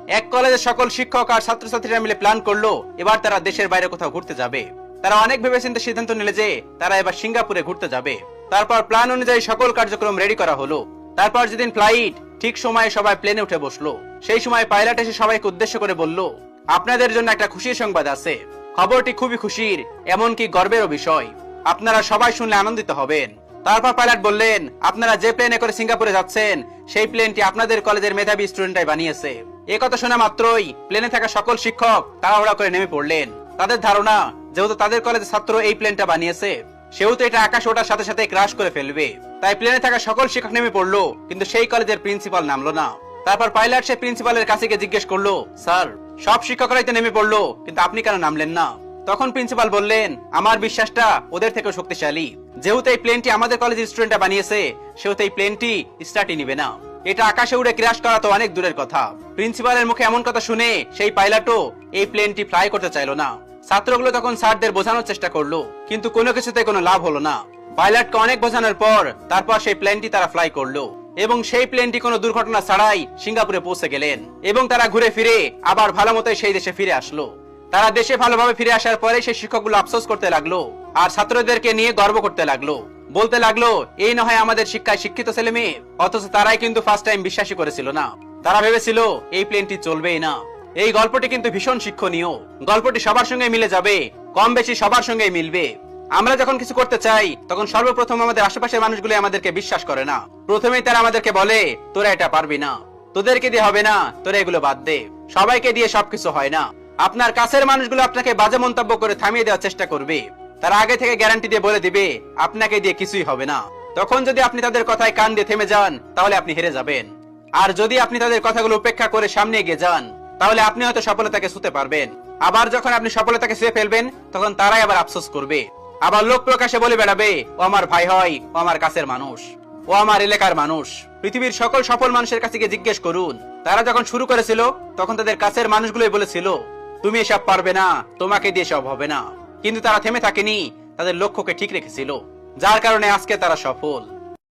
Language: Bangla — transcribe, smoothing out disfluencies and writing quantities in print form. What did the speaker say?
এক কলেজের সকল শিক্ষক আর ছাত্রছাত্রীরা মিলে প্ল্যান করলো এবার তারা দেশের বাইরে কোথাও ঘুরতে যাবে। তারা অনেক ভেবেচিন্তে সিদ্ধান্ত নিল যে তারা এবার সিঙ্গাপুরে ঘুরতে যাবে। তারপর প্ল্যান অনুযায়ী সকল কার্যক্রম রেডি করা হলো। তারপর যেদিন ফ্লাইট, ঠিক সময়ে সবাই প্লেনে উঠে বসলো। সেই সময় পাইলট এসে সবাইকে উদ্দেশ্য করে বলল, আপনাদের জন্য একটা খুশির সংবাদ আছে। খবরটি খুবই খুশির, এমনকি গর্বেরও বিষয়। আপনারা সবাই শুনলে আনন্দিত হবেন। তারপর পাইলট বললেন, আপনারা যে প্লেনে করে সিঙ্গাপুরে যাচ্ছেন সেই প্লেনটি আপনাদের কলেজের মেধাবী স্টুডেন্টরাই বানিয়েছে। এই কথা শোনা মাত্রই প্লেনে থাকা সকল শিক্ষক তাড়াহুড়া করে নেমে পড়লেন। তাদের ধারণা যেহেতু তাদের কলেজের ছাত্র এই প্লেনটা বানিয়েছে, সেহেতু এটা আকাশে ওঠার সাথে সাথে ক্রাশ করে ফেলবে। তাই প্লেনে থাকা সকল শিক্ষক নেমে পড়লো, কিন্তু সেই কলেজের প্রিন্সিপাল নামলো না। তারপর পাইলট সে প্রিন্সিপালের কাছে গিয়ে জিজ্ঞেস করলো, স্যার, সব শিক্ষকরাই তো নেমে পড়লো, কিন্তু আপনি কেন নামলেন না? তখন প্রিন্সিপাল বললেন, আমার বিশ্বাসটা ওদের থেকেও শক্তিশালী। যেহেতু এই প্লেনটি আমাদের কলেজের স্টুডেন্টরা বানিয়েছে, সেহেতু এই প্লেনটি স্টার্টই নিবে না। এটা আকাশে উড়ে ক্র্যাশ করা তো অনেক দূরের কথা। প্রিন্সিপালের মুখে এমন কথা শুনে সেই পাইলটও এই প্লেনটি ফ্লাই করতে চাইলো না। ছাত্রগুলো তখন স্যারদের বোঝানোর চেষ্টা করলো, কিন্তু কোনো কিছুতে কোনো লাভ হলো না। পাইলটকে অনেক বোঝানোর পর তারপর সেই প্লেনটি তারা ফ্লাই করলো, এবং সেই প্লেনটি কোনো দুর্ঘটনা ছাড়াই সিঙ্গাপুরে পৌঁছে গেলেন। এবং তারা ঘুরে ফিরে আবার ভালো মতোই সেই দেশে ফিরে আসলো। তারা দেশে ভালোভাবে ফিরে আসার পরে সেই শিক্ষকগুলো আফসোস করতে লাগলো আর ছাত্রদেরকে নিয়ে গর্ব করতে লাগলো। বলতে লাগলো, এই নয় আমাদের শিক্ষায় শিক্ষিত ছেলে মেয়ে, অথচ তারাই কিন্তু ফার্স্ট টাইম বিশ্বাসই করেছিল না। তারা ভেবেছিল এই প্লেনটি চলবেই না। এই গল্পটি কিন্তু ভীষণ শিক্ষণীয়। গল্পটি সবার সঙ্গে মিলে যাবে, কম বেশি সবার সঙ্গে মিলবে। আমরা যখন কিছু করতে চাই তখন সর্বপ্রথম আমাদের আশেপাশের মানুষগুলো আমাদেরকে বিশ্বাস করে না। প্রথমেই তারা আমাদেরকে বলে, তোরা এটা পারবি না, তোদেরকে দিয়ে হবে না, তোরা এগুলো বাদ দে। সবাইকে দিয়ে সবকিছু হয় না। আপনার কাছের মানুষগুলো আপনাকে বাজে মন্তব্য করে থামিয়ে দেওয়ার চেষ্টা করবে। তারা আগে থেকে গ্যারান্টি দিয়ে বলে দিবে আপনাকে দিয়ে কিছুই হবে না। তখন যদি আপনি তাদের কথায় কান দিয়ে থেমে যান তাহলে আপনি হেরে যাবেন। আর যদি আপনি তাদের কথাগুলো উপেক্ষা করে সামনে এগিয়ে যান তাহলে আপনি হয়তো সফলতাকে ছুঁতে পারবেন। আবার যখন আপনি সফলতাকে ছুঁয়ে ফেলবেন তখন তারাই আবার আফসোস করবে। আবার লোক প্রকাশে বলে বেড়াবে, ও আমার ভাই হয়, ও আমার কাছের মানুষ, ও আমার এলাকার মানুষ। পৃথিবীর সকল সফল মানুষের কাছে গিয়ে জিজ্ঞেস করুন, তারা যখন শুরু করেছিল তখন তাদের কাছের মানুষগুলোই বলেছিল, তুমি এসব পারবে না, তোমাকে দিয়ে সব হবে না। কিন্তু তারা থেমে থাকেনি, তাদের লক্ষ্যকে ঠিক রেখেছিল, যার কারণে আজকে তারা সফল।